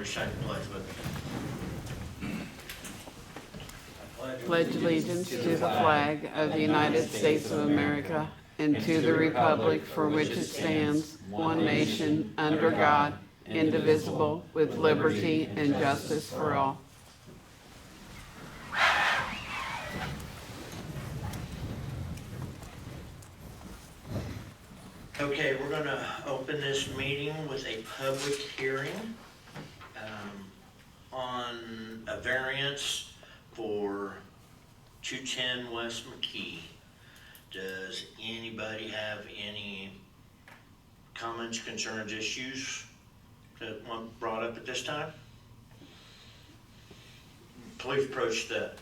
recite the pledge with me. Pledge allegiance to the flag of the United States of America and to the republic for which it stands, one nation, under God, indivisible, with liberty and justice for all. Okay, we're going to open this meeting with a public hearing on a variance for 210 West Mckee. Does anybody have any comments, concerns, issues that want brought up at this time? Please approach the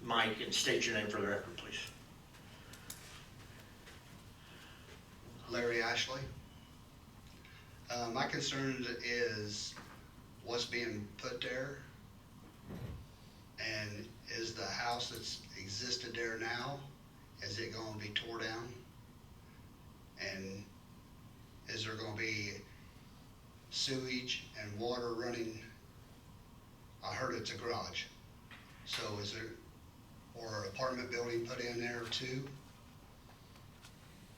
mic and state your name for the record, please. Larry Ashley. My concern is what's being put there, and is the house that's existed there now, is it going to be tore down? And is there going to be sewage and water running? I heard it's a garage. So is there, or an apartment building put in there too?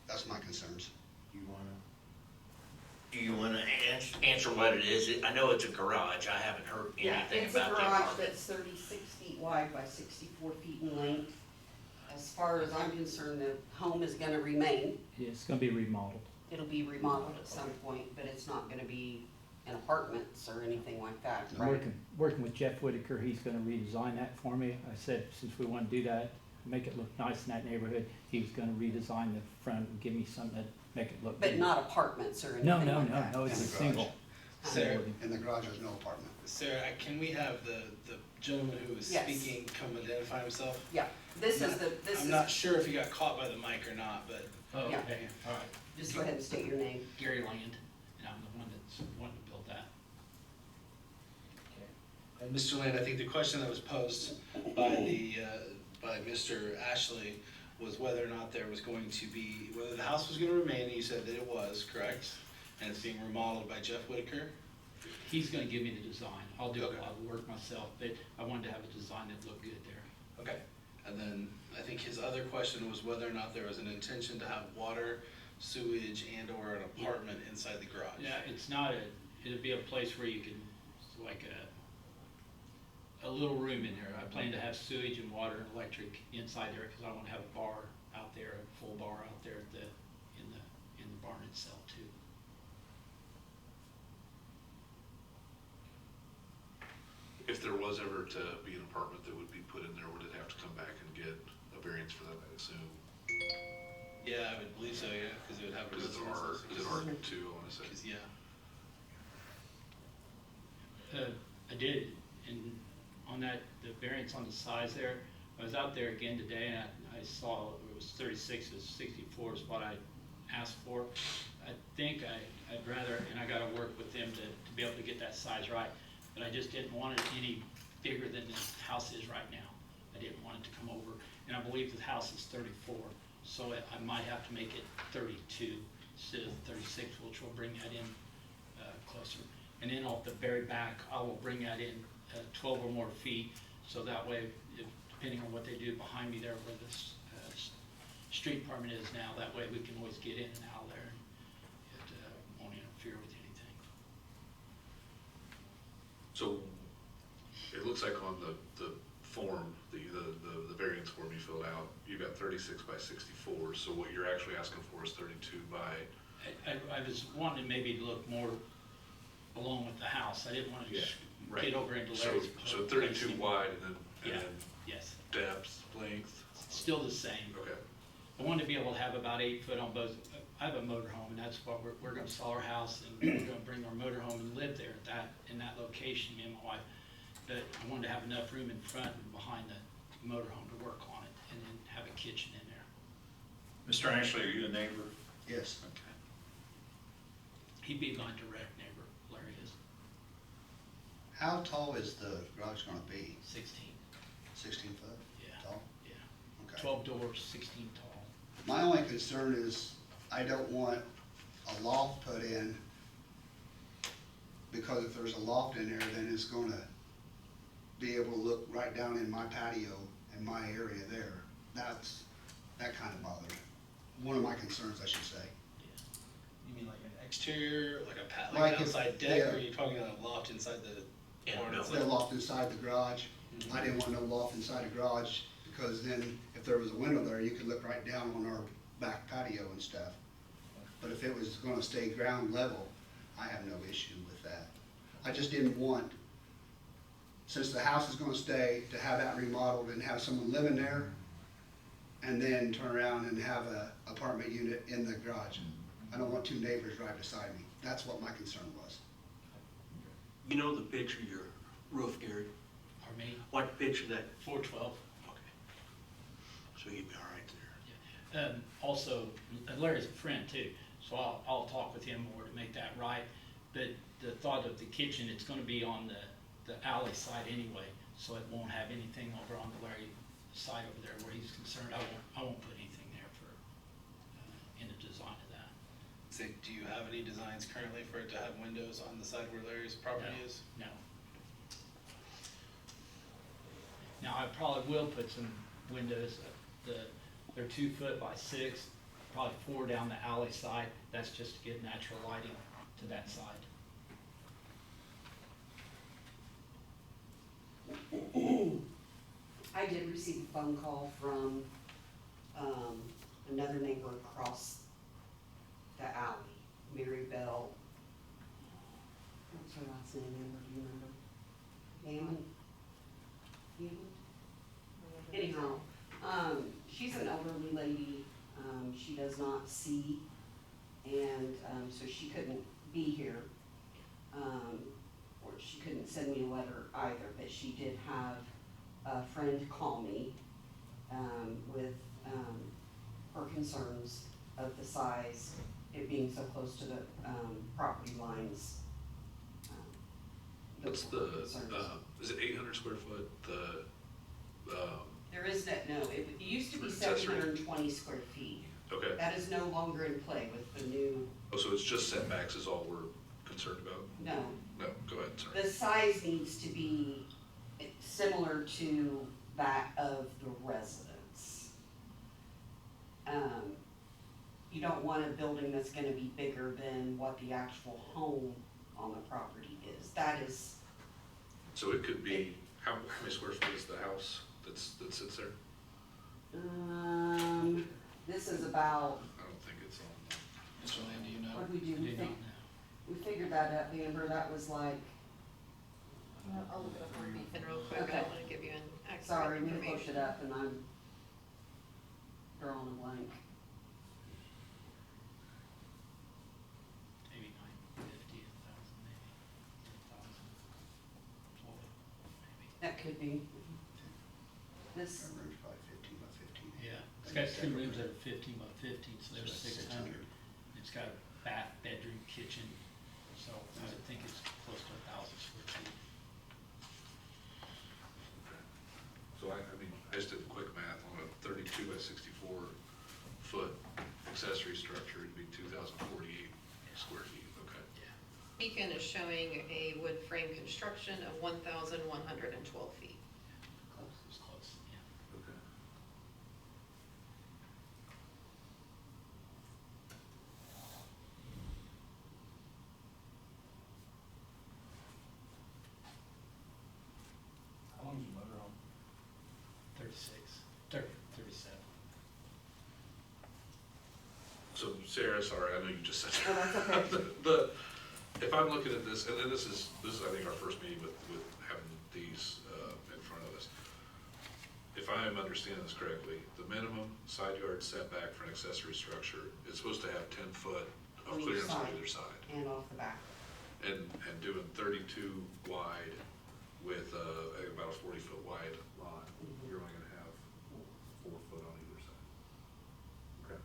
That's my concerns. Do you want to answer what it is? I know it's a garage. I haven't heard anything about that. Yeah, it's a garage that's 36 feet wide by 64 feet in length. As far as I'm concerned, the home is gonna remain. Yeah, it's gonna be remodeled. It'll be remodeled at some point, but it's not gonna be an apartments or anything like that, I'm right? working with Jeff Whitaker, he's gonna redesign that for me. I said, since we wanna do that, make it look nice in that neighborhood, he was gonna redesign the front and give me something that make it look But good. not apartments or anything No, like no, that. no, it's a In the garage. single. Sarah, In the garage, there's no apartment. Sarah, can we have the gentleman who was Yes. speaking come identify himself? Yeah, this is I'm not sure if he got caught by the mic or not, but. Oh, Yeah. okay, all right. just go ahead and state your name. Gary Land, and I'm the one that's wanting to build that. And Mr. Land, I think the question that was posed by by Mr. Ashley was whether or not there was going to be, whether the house was gonna remain, and you said that it was, correct? And it's being remodeled by Jeff Whitaker? He's gonna give me the design. I'll do a Okay. lot of work myself, but I wanted to have a design that looked good there. Okay. And then I think his other question was whether or not there was an intention to have water, sewage, and or an apartment inside the garage. Yeah, it's not it'd be a place where you can, it's like a little room in there. I plan to have sewage and water and electric inside there, because I want to have a bar out there, a full bar out there at in the barn itself too. If there was ever to be an apartment that would be put in there, would it have to come back and get a variance for that, I assume? Yeah, I would believe so, yeah, because it would have. Because it's R2, I wanna say. Yeah. I did, and on that, the variance on the size there, I was out there again today and I saw it was 36, it was 64 is what I asked for. I think I'd rather, and I gotta work with them to be able to get that size right, but I just didn't want it any bigger than the house is right now. I didn't want it to come over, and I believe the house is 34, so I might have to make it 32 instead of 36, which will bring that in closer. And then off the very back, I will bring that in 12 or more feet, so that way, depending on what they do behind me there where this street department is now, that way we can always get in and out there, and it won't interfere with anything. So, it looks like on the form, the variance form you filled out, you got 36 by 64, so what you're actually asking for is 32 by... I was wanting to maybe look more along with the house. I didn't want to right. get over into Larry's. So 32 wide and then Yes, depth, length? still the same. Okay. I wanted to be able to have about 8 foot on both. I have a motorhome, and that's what we're going to sell our house, and we're going to bring our motorhome and live there in that location, me and my wife. But I wanted to have enough room in front and behind the motorhome to work on it, and then have a kitchen in there. Mr. Ashley, are you a neighbor? Yes. Okay. He'd be my direct neighbor, Larry is. How tall is the garage gonna be? 16. 16 foot Yeah. tall? Yeah. Okay. 12 doors, 16 tall. My only concern is I don't want a loft put in because if there's a loft in there, then it's gonna be able to look right down in my patio and my area there. That kind of bothers, one of my concerns, I should say. You mean like an exterior, like a like Like an if- outside deck, yeah. or are you talking about a loft inside the Yeah, barn no. itself? The loft inside the garage, I didn't want no loft inside the garage, because then if there was a window there, you could look right down on our back patio and stuff. But if it was gonna stay ground level, I have no issue with that. I just didn't want, since the house is gonna stay, to have that remodeled and have someone living there, and then turn around and have a apartment unit in the garage. I don't want two neighbors right beside me. That's what my concern was. You know the pitch of your roof, Gary? Or me, What pitch of that? 412. Okay. So you'd be all right there. Also, Larry's a friend too, so I'll talk with him more to make that right. But the thought of the kitchen, it's gonna be on the alley side anyway, so it won't have anything over on the Larry side over there where he's concerned. I won't put anything there for, in the design of that. So do you have any designs currently for it to have windows on the side where Larry's property No, is? No. Now, I probably will put some windows, they're 2 foot by 6, probably 4 down the alley side. That's just to give natural lighting to that side. I did receive a phone call from, another neighbor across the alley, Mary Bell. What's her last name, Amber, do you remember? Hammond? Anyhow, she's an elderly lady, she does not see, and, so she couldn't be here. Or she couldn't send me a letter either, but she did have a friend call me, with, her concerns of the size, it being so close to the, property lines. What's those were her the, concerns. is it 800 square foot, There is that, no, it used to be Accessory. 720 square feet. okay. That is no longer in play with the new, Oh, so it's just setbacks is all we're concerned about? no. No, go ahead, sorry. The size needs to be similar to that of the residence. You don't want a building that's gonna be bigger than what the actual home on the property is. That is, So it could be, how many square feet is the house that sits there? this is about, I don't think it's on. Mr. Land, do you know? what did we I do? do not know. We figured that up, Amber, that was like, I'll look it up on Beacon real quick, I Okay. don't wanna give you an sorry, accurate we looked information. it up and I'm drawing a blank. Maybe 950, 1,000, maybe 10,000, maybe. That could be. This, Our room's probably 15 by 15. Yeah, it's got 2 rooms that are 15 by 15, so there's 600. It's got a bath, bedroom, kitchen, so I would think it's close to 1,000 square feet. So I mean, I just did the quick math on a 32 by 64 foot accessory structure, it'd be 2,048 square feet, okay. Beacon is showing a wood frame construction of 1,112 feet. It's close, yeah. Okay. How long is your motorhome? 37. So Sarah, sorry, I know you just said Oh, that's okay. if I'm looking at this, and then this is I think our first meeting with having these in front of us. If I am understanding this correctly, the minimum side yard setback for an accessory structure is supposed to have 10 foot of On each clearance on side. either side. and off the back. And doing 32 wide with about a 40 foot wide lot, you're only gonna have 4 foot on either side. Okay.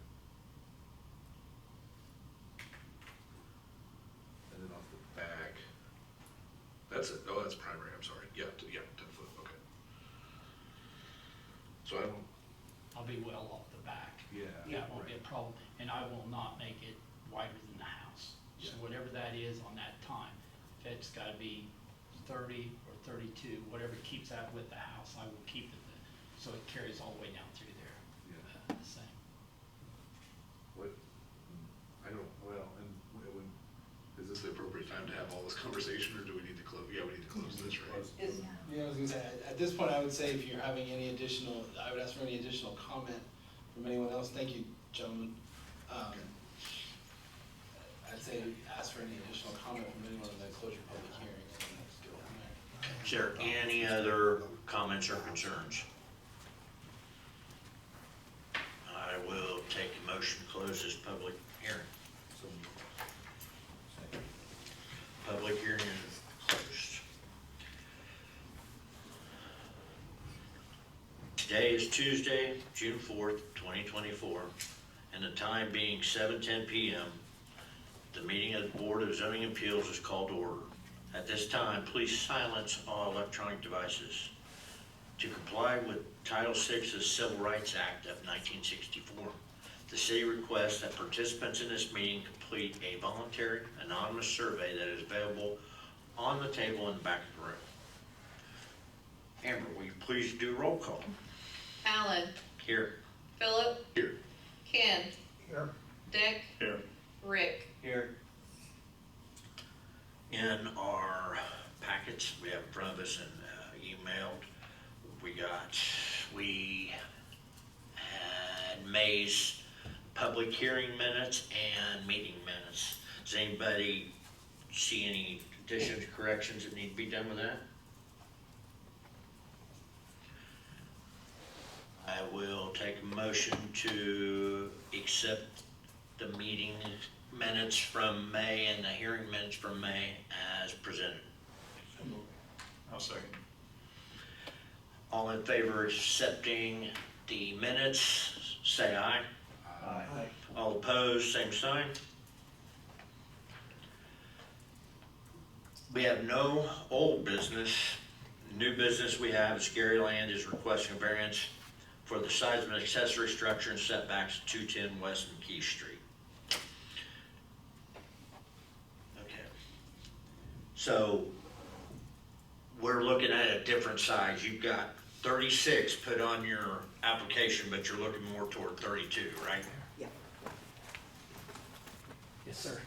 And then off the back, that's it, oh, that's primary, I'm sorry, yeah, 10 foot, okay. So I don't, I'll be well off the back. yeah. That won't be a problem, and I will not make it wider than the house. So Yeah. whatever that is on that time, if it's gotta be 30 or 32, whatever keeps that with the house, I will keep it, so it carries all the way down through there. Yeah. The same. What, I don't, well, and is this the appropriate time to have all this conversation, or do we need to close? Yeah, we need to close this, right? Yeah, I was gonna say, at this point, I would say if you're having any additional, I would ask for any additional comment from anyone else. Thank you, gentlemen. I'd say ask for any additional comment from anyone and then close your public hearing. And let's go from there. Is there any other comments or concerns? I will take a motion to close this public hearing. Public hearing is closed. Today is Tuesday, June 4th, 2024, and the time being 7:10 p.m. The meeting of the Board of Zoning Appeals is called to order. At this time, please silence all electronic devices. To comply with Title VI of the Civil Rights Act of 1964, the city requests that participants in this meeting complete a voluntary anonymous survey that is available on the table in the back of the room. Amber, will you please do a roll call? Alan, Here. Philip, Here. Ken, Here. Dick, Here. Rick. Here. In our packets we have in front of us and emailed, we had May's public hearing minutes and meeting minutes. Does anybody see any additions, corrections that need to be done with that? I will take a motion to accept the meeting minutes from May and the hearing minutes from May as presented. I'll second. All in favor of accepting the minutes, say aye. Aye. All opposed, same sign. We have no old business. New business we have is Gary Land is requesting a variance for the size of an accessory structure and setbacks at 210 West Mckee Street. Okay. So we're looking at a different size. You've got 36 put on your application, but you're looking more toward 32, right? Yeah. Yes, sir.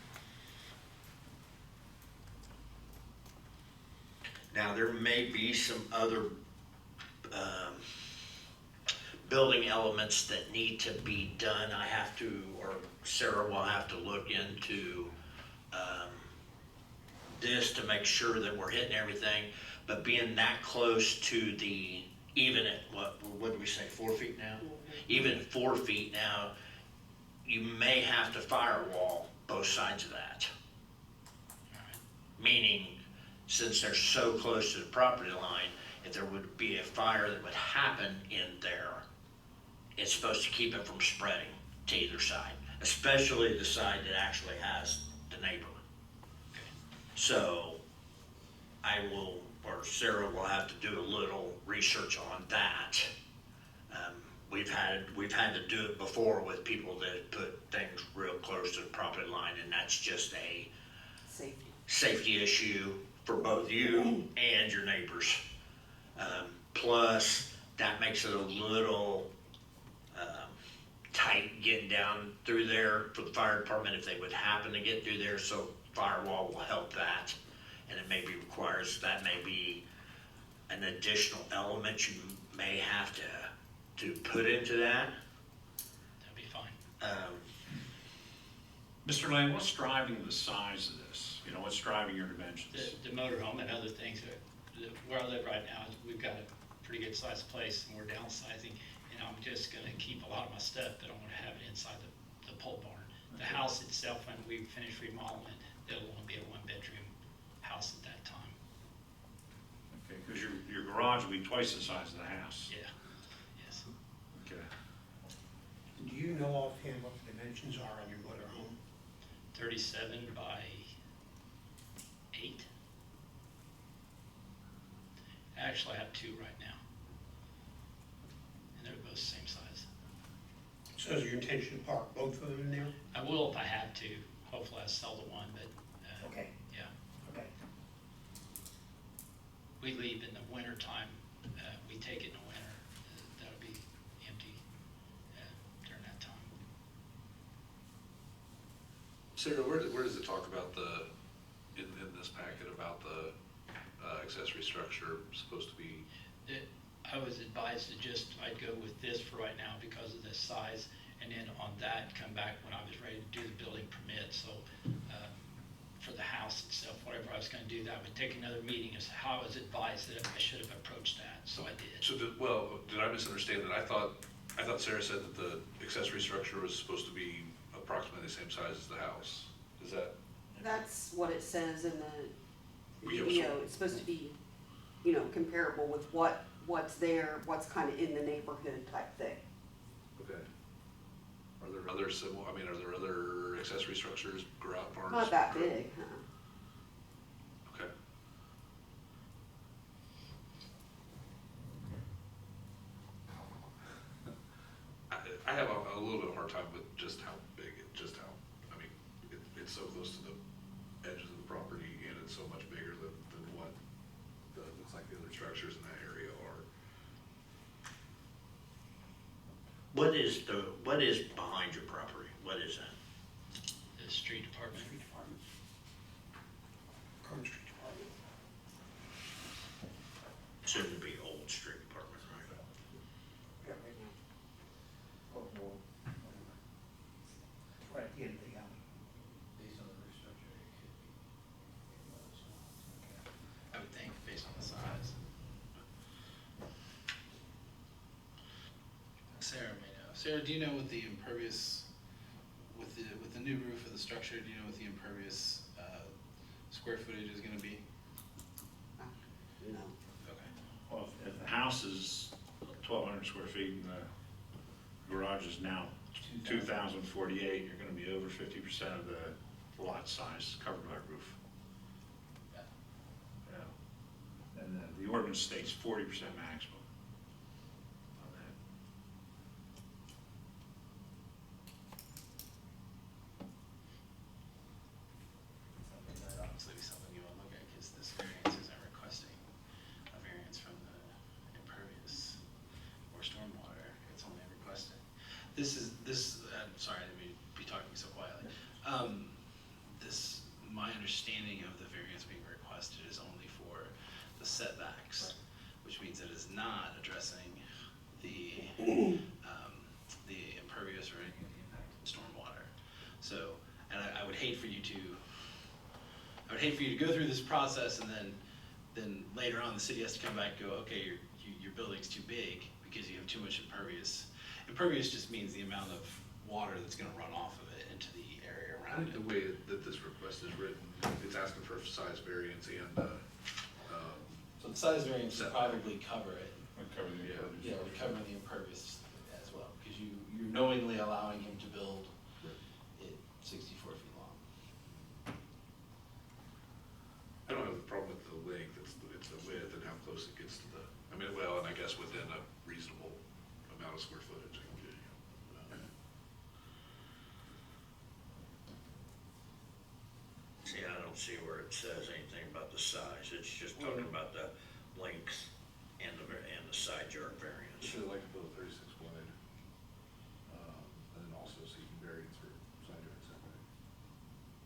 Now, there may be some other building elements that need to be done. I have to, or Sarah will have to look into this to make sure that we're hitting everything. But being that close to the, even at what do we say, 4 feet now? Even at 4 feet now, you may have to firewall both sides of that. Meaning, since they're so close to the property line, if there would be a fire that would happen in there, it's supposed to keep it from spreading to either side, especially the side that actually has the neighbor. So I will, or Sarah will have to do a little research on that. We've had to do it before with people that put things real close to the property line, and that's just a safety issue for both you and your neighbors. Plus, that makes it a little tight getting down through there for the fire department if they would happen to get through there, so firewall will help that. And it maybe requires, that may be an additional element you may have to put into that. That'd be fine. Mr. Land, what's driving the size of this? You know, what's driving your dimensions? The motorhome and other things, where I live right now, we've got a pretty good sized place and we're downsizing. And I'm just gonna keep a lot of my stuff, but I wanna have it inside the pole barn. The house itself, when we finish remodeling it, it'll only be a 1-bedroom house at that time. Okay, because your garage will be twice the size of the house. Yeah, yes. Okay. Do you know offhand what the dimensions are on your motorhome? 37 by 8. Actually, I have 2 right now. And they're both the same size. So is your intention to park both of them in there? I will if I have to. Hopefully I sell the one, but, Okay, yeah. okay. we leave in the winter time, we take it in the winter, that'll be empty during that time. Sarah, where does it talk about in this packet about the accessory structure supposed to be? I was advised to I'd go with this for right now because of the size, and then on that, come back when I was ready to do the building permit, so, for the house itself, whatever I was gonna do, that would take another meeting as to how I was advised that I should have approached that, so I did. So did I misunderstand that? I thought Sarah said that the accessory structure was supposed to be approximately the same size as the house. Is that? That's what it says in the We have video. some- It's supposed to be, comparable with what's there, what's kind of in the neighborhood type thing. Okay. Are there other are there other accessory structures, garage barns? Not that big, huh? Okay. I have a little bit of a hard time with just how big it's so close to the edges of the property, and it's so much bigger than what looks like the other structures in that area are. What is behind your property? What is that? The street department. Current street department. Soon to be old street department, right? Yeah, right now. Oh, well, right at the end of the alley. Based on the restructure, it could be. I would think, based on the size. Sarah may know. Sarah, do you know what the impervious, with the new roof of the structure, do you know what the impervious square footage is gonna be? No. Okay. Well, if the house is 1,200 square feet and the garage is now 2,048, you're gonna be over 50% of the lot size covered by roof. Yeah. Yeah. And the ordinance states 40% maximum on that. That'd obviously be something you want to look at, because this variance isn't requesting a variance from the impervious or stormwater, it's only requesting. I'm sorry, I didn't mean to be talking so quietly. My understanding of the variance being requested is only for the setbacks, which means it is not addressing the impervious or any of the impact of stormwater. So, and I would hate for you to go through this process and then later on the city has to come back and go, okay, your building's too big because you have too much impervious. Impervious just means the amount of water that's gonna run off of it into the area I around think it. the way that this request is written, it's asking for size variance and, So the size variance would Setback. probably cover it. Would cover the impervious. Yeah, would cover the impervious as well, because you're knowingly allowing him to build it 64 feet long. I don't have a problem with the length, it's the width and how close it gets to and I guess within a reasonable amount of square footage. See, I don't see where it says anything about the size. It's just talking about the length and the side yard You variance. should like to build a 36 wide, and then also seeking variance for side yard setback.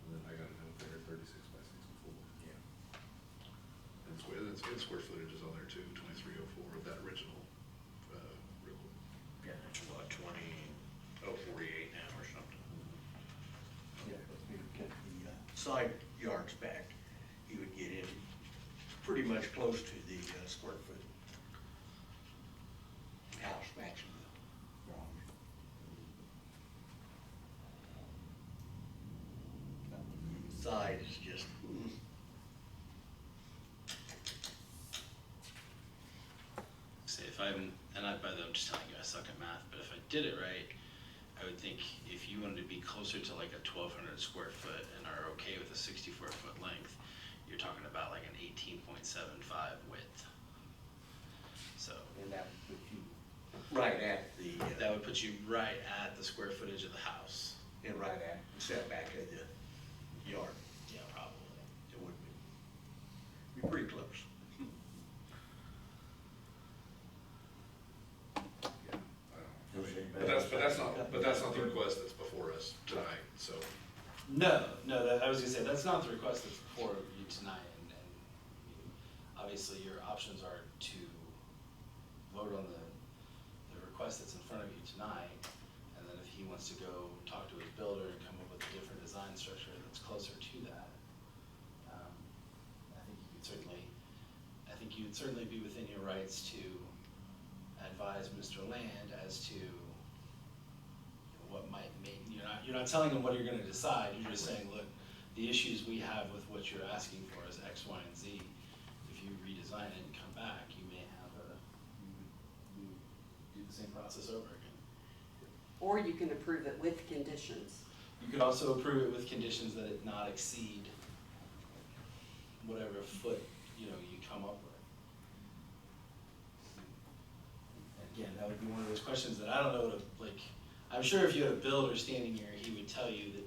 And then I got a note there, 36 by 64. Yeah. And square footage is on there too, 2304 of that original, real quick. Yeah, it's what, 20,048 now or something. Yeah, but we would get the side yards back, you would get in pretty much close to the square foot house matching the garage. The side is just, Say by the way, I'm just telling you, I suck at math, but if I did it right, I would think if you wanted to be closer to like a 1,200 square foot and are okay with a 64-foot length, you're talking about like an 18.75 width. So and that would put you right at the, that would put you right at the square footage of the house. and right at the setback of the yard. Yeah, probably. It would be pretty close. No, I was gonna say, that's not the request that's before you tonight, and obviously your options are to vote on the request that's in front of you tonight, and then if he wants to go talk to his builder and come up with a different design structure that's closer to that, I think you'd certainly be within your rights to advise Mr. Land as to what might make, you're not telling him what you're gonna decide, you're just saying, look, the issues we have with what you're asking for is X, Y, and Z. If you redesign it and come back, you may have you do the same process over again. Or you can approve it with conditions. You could also approve it with conditions that it not exceed whatever foot, you come up with. Again, that would be one of those questions that I don't know I'm sure if you had a builder standing here, he would tell you that,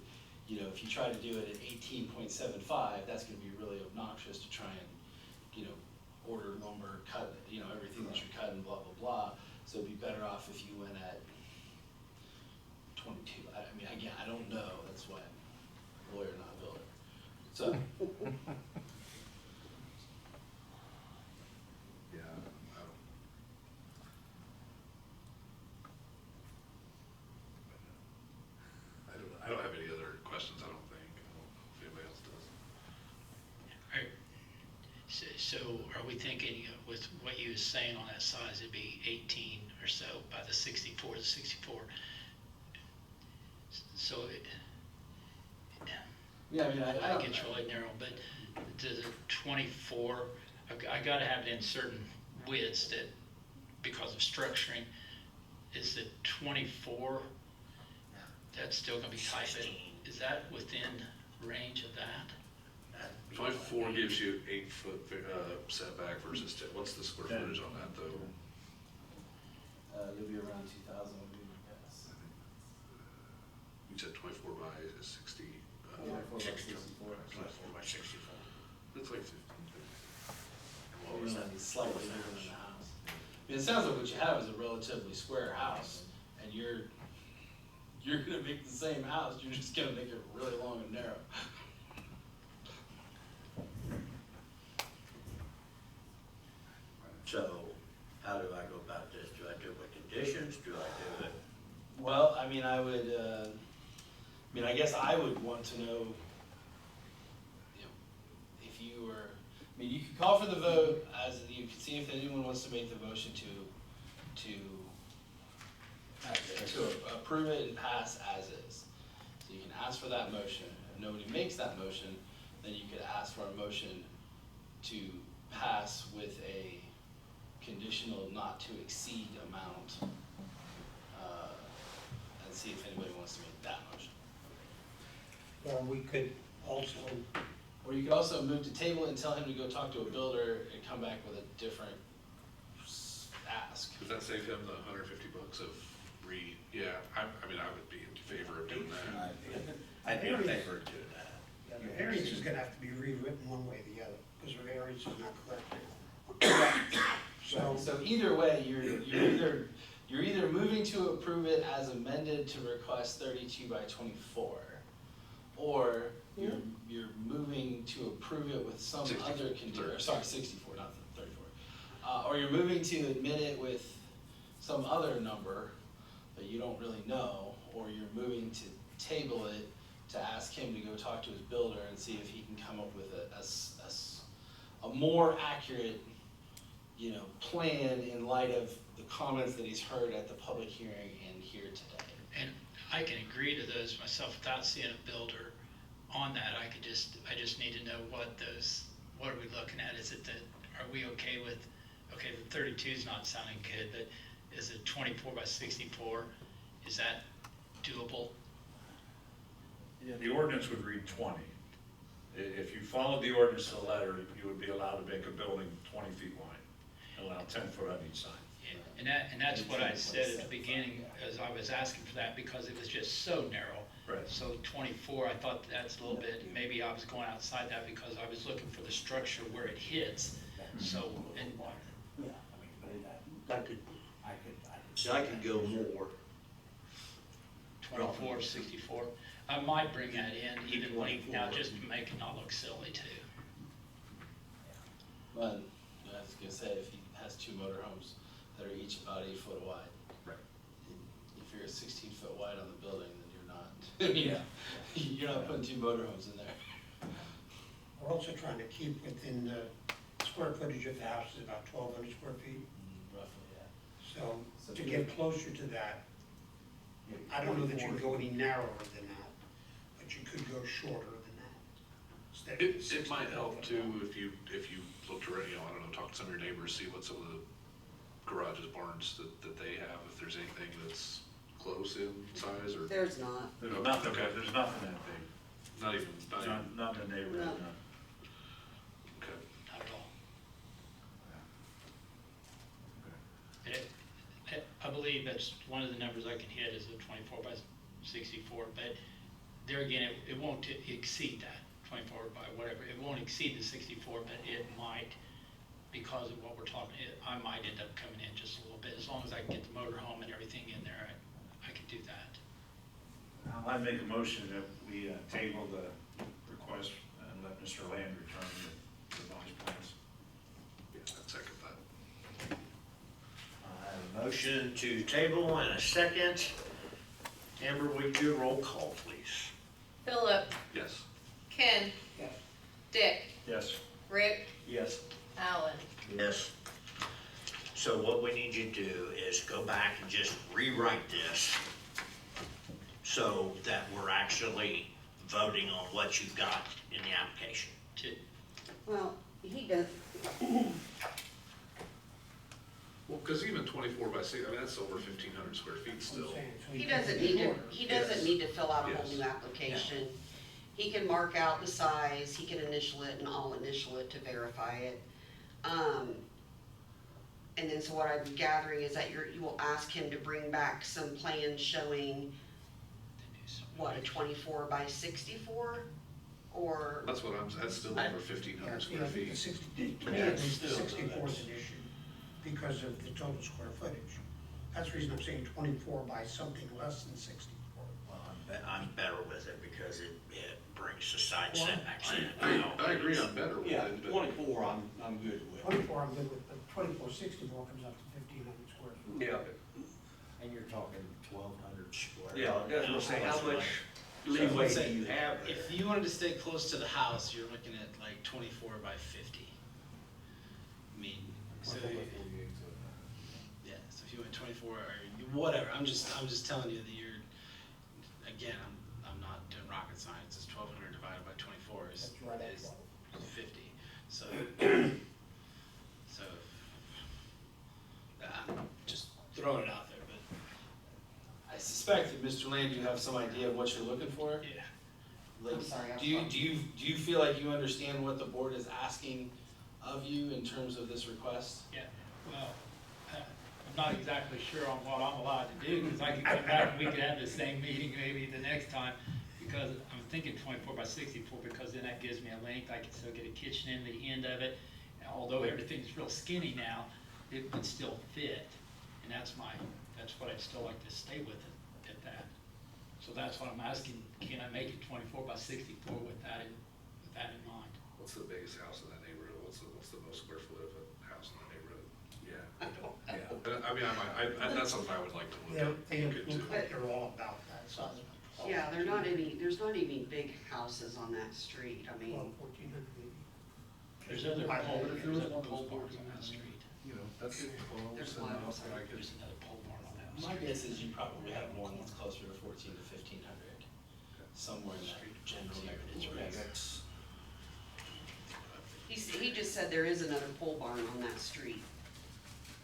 if you try to do it at 18.75, that's gonna be really obnoxious to try and, order lumber, cut, everything that you're cutting, blah, blah, blah. So it'd be better off if you went at 22. I mean, again, I don't know, that's why I'm a lawyer, not a builder. So, Yeah, I don't have any other questions, I don't think. I don't know if anybody else does. So are we thinking with what you was saying on that size, it'd be 18 or so by the 64 to 64? So yeah, I mean, I it don't. gets really narrow, but does it 24, I gotta have it in certain widths that, because of structuring, is it 24, that's still gonna be tight, but is that within range of that? 24 gives you 8 foot setback versus 10. What's the square footage on that though? You'll be around 2,000 would be my guess. You said 24 by 60. 24 by 64. 24 by 64. That's like 15. What was that? Slightly bigger than the house. I mean, it sounds like what you have is a relatively square house, and you're gonna make the same house, you're just gonna make it really long and narrow. So, how do I go about this? Do I do it with conditions? Do I do it? Well, I mean, I guess I would want to know, if you were, you could call for the vote, as you can see if anyone wants to make the motion to approve it and pass as is. So you can ask for that motion. If nobody makes that motion, then you could ask for a motion to pass with a conditional not to exceed amount, and see if anybody wants to make that motion. Or we could also, Or you could also move to table it and tell him to go talk to a builder and come back with a different ask. Does that save him the $150 of yeah, I mean, I would be in favor of doing that. I'd be in favor of doing that. yeah, the variance is gonna have to be rewritten one way or the other, because the variance is not correct. So either way, you're either moving to approve it as amended to request 32 by 24, or you're moving to approve it with some 64. other condition, sorry, 64, not 34. Or you're moving to admit it with some other number that you don't really know, or you're moving to table it to ask him to go talk to his builder and see if he can come up with a more accurate, plan in light of the comments that he's heard at the public hearing and here today. And I can agree to those myself without seeing a builder on that. I just need to know what are we looking at? Is it are we okay with, the 32 is not sounding good, but is it 24 by 64? Is that doable? Yeah, the ordinance would read 20. If you followed the ordinance to the letter, you would be allowed to make a building 20 feet wide, and allow 10 foot on each side. And that's what I said at the beginning, as I was asking for that, because it was just so narrow. Right. So 24, I thought that's a little bit, maybe I was going outside that because I was looking for the structure where it hits. So, and I could go more. 24, 64. I might bring that in even length now, just to make it not look silly too. But I was gonna say, if he has two motorhomes that are each about 8 foot wide. Right. If you're 16 foot wide on the building, then you're not, I mean, you're not putting two motorhomes in there. We're also trying to keep within the square footage of the house is about 1,200 square feet. Roughly, yeah. So to get closer to that, I don't know that you can go any narrower than that, but you could go shorter than that. Instead of It 60 might help foot. too if you looked around, I don't know, talk to some of your neighbors, see what some of the garages, barns that they have, if there's anything that's close in size or There's not. There's Okay. nothing, there's nothing that big, not even, not in the neighborhood, no. okay. Not at all. And I believe that's one of the numbers I can hit is a 24 by 64, but there again, it won't exceed that 24 by whatever. It won't exceed the 64, but it might, because of what we're talking, I might end up coming in just a little bit. As long as I can get the motor home and everything in there, I can do that. I'd make a motion that we table the request and let Mr. Land return the revised plans. Yeah, I'd second that. I have a motion to table and a second. Amber, would you roll call, please? Philip, Yes. Ken, Yes. Dick, Yes. Rick, Yes. Alan. Yes. So what we need you to do is go back and just rewrite this so that we're actually voting on what you've got in the application. Well, he does, Well, because even 24 by 6, I mean, that's over 1,500 square feet I'm still. saying, so he you can doesn't be need to, shorter. he doesn't Yes. need to fill out a whole Yes. new application. He can mark out the size, he can initial it, and I'll initial it to verify it. And then, so what I'm gathering is that you will ask him to bring back some plans showing, what, a 24 by 64? Or, That's what that's still over 1,500 Yeah, square I think the feet. 60, to Yeah, me, at least the still, 64 is an issue because of the total square footage. That's the reason I'm saying 24 by something less than 64. Well, I'm better with it because it brings the side Well, setbacks in. I agree, I'm better with Yeah, it, but 24, I'm good with. 24 I'm good with, but 24, 64 comes up to 1,500 square feet. Yeah, And you're talking 1,200 square. yeah, that's what I'm saying, how much So leeway let's do say, you have there? if you wanted to stay close to the house, you're looking at like 24 by 50. I mean, so, yeah, so if you went 24 or whatever, I'm just telling you that you're, again, I'm not doing rocket science, it's 1,200 divided by 24 is That's right at is 12. 50. So, I'm just throwing it out there, but I suspect that Mr. Land, you have some idea of what you're looking for? Yeah. Like, I'm sorry, I'm do you, sorry. do you feel like you understand what the board is asking of you in terms of this request? Yeah, well, I'm not exactly sure on what I'm allowed to do, because I could come back and we could have the same meeting maybe the next time, because I'm thinking 24 by 64, because then that gives me a length, I can still get a kitchen in the end of it, and although everything's real skinny now, it would still fit, and that's what I'd still like to stay with it at that. So that's what I'm asking, can I make it 24 by 64 with that in mind? what's the biggest house in that neighborhood? What's the most square foot of a house in that neighborhood? Yeah. I mean, that's something I would like to Yeah, look they into. look like they're all about that size. yeah, there's not any big houses on that street, I mean, 1,400 maybe. There's other I- pole, but if there's there was other one pole barns on that street. You know, that's There's close one. enough that I could. There's another pole barn on that My street. guess is you probably have one that's closer to 14 to 1,500, somewhere in that general neighborhood. That's, he just said there is another pole barn on that street.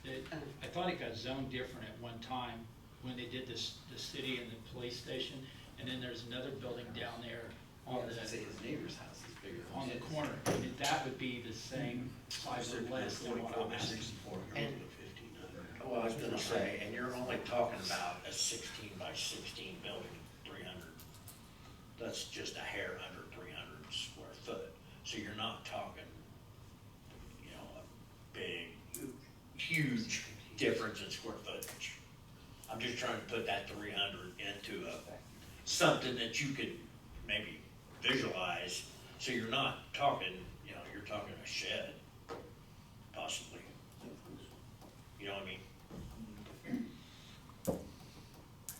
I thought it got zoned different at one time when they did this, the city and the police station, and then there's another building down there on I say the, his neighbor's house is bigger than on the his. corner. And that would be the same size or less than what 24 I'm by asking. 64, you're And- looking at 1,500. Well, I was gonna say, and you're only talking about a 16 by 16 building, 300. That's just a hair under 300 square foot. So you're not talking, you know, a big, huge difference in square footage. I'm just trying to put that 300 into something that you could maybe visualize, so you're not talking, you know, you're talking a shed, possibly. You know what I mean?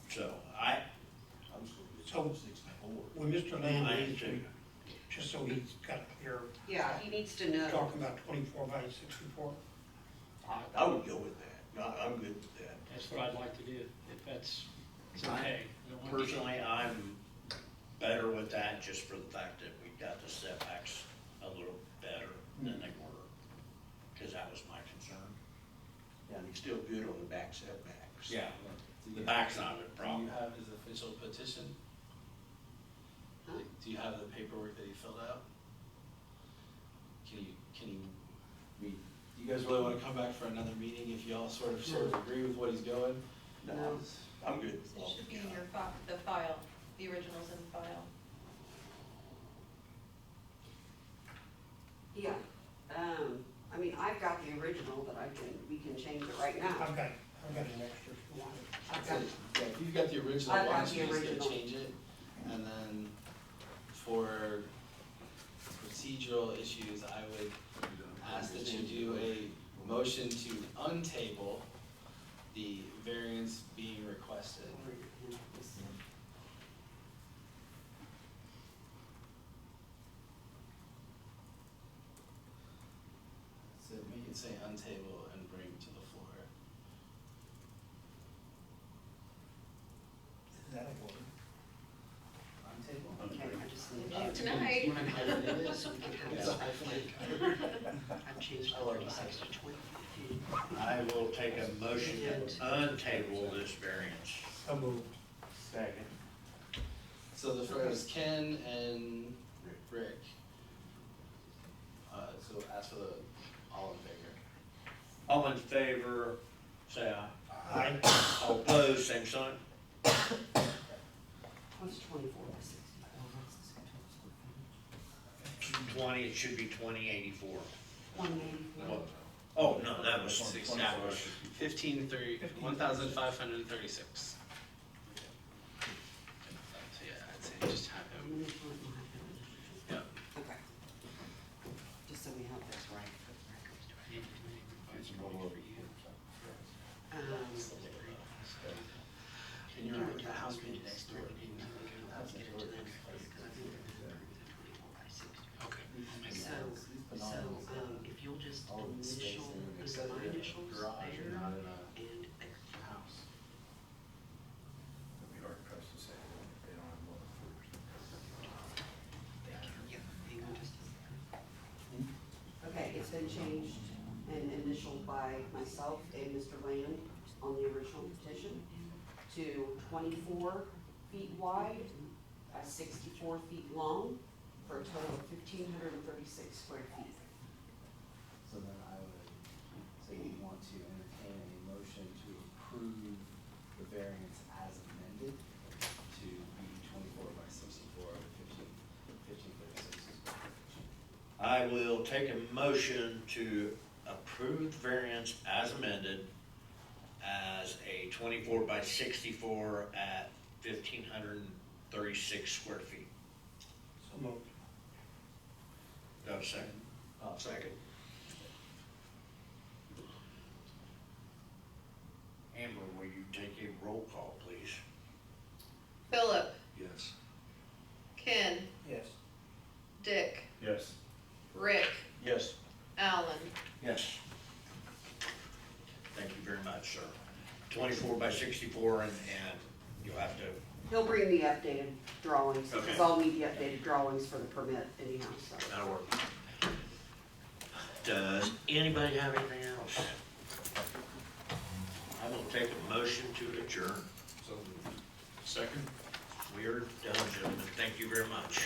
So, So, when Mr. Lamb I leaves, do. just so he's got it clear, Yeah, he needs to know. talking about 24 by 64. I would go with that. I'm good with that. That's what I'd like to do, if that's, it's okay. I don't want to- Personally, I'm better with that just for the fact that we got the setbacks a little better than they were. Cause that was my concern. Yeah, and he's still good on the back setbacks. Yeah, Do the you- back's not a Do problem. you have his official petition? Huh? Do you have the paperwork that he filled out? Can you, do you guys really wanna come back for another meeting if y'all sort of agree with what he's going? No, I'm good. It should be in your the file, the original's in the file. Yeah, I mean, I've got the original, but we can change it right now. I've got an extra if you want it. I've got, Yeah, if you've got the original, I've why got don't the you just original. change it? And then for procedural issues, I would ask that you do a motion to untable the variance being requested. So we can say untable and bring to the floor. Is that a word? Untable? okay, I just need Do to. tonight. You want to hyphenate it? So we can have It's that. a hyphenate. I've changed I love 36 to 20. I will take a motion to untable this variance. So moved. Second. So the first Ken and Rick. So ask for the all in favor. All in favor, say aye. Aye. All opposed, same sign. What's 24 by 64? What's the total square footage? 20, it should be 2084. 184. Oh, no, that was, that was, 1,536. So yeah, I'd say just have him. Yeah. Okay. Just so we have this right for the records. And you're the house being next door. Okay. So, if you'll just initial, these are my initials Garage, there, not in a and there. house. It'd be hard pressed to say they don't have more than 4%. Yeah, hang on just a second. Okay, it's been changed and initialed by myself and Mr. Land on the original petition to 24 feet wide, 64 feet long, for a total of 1,536 square feet. So then I would say you want to entertain a motion to approve the variance as amended to be 24 by 64 with 1536 square feet. I will take a motion to approve the variance as amended as a 24 by 64 at 1,536 square feet. So moved. Do I have a second? Second. Amber, will you take a roll call, please? Philip, Yes. Ken, Yes. Dick, Yes. Rick, Yes. Alan. Yes. Thank you very much, sir. 24 by 64, and you'll have to, He'll bring the updated drawings, because Okay. I'll need the updated drawings for the permit anyhow, so. that'll work. Does anybody have anything else? I will take a motion to adjourn. So Second? We are done, gentlemen. Thank you very much.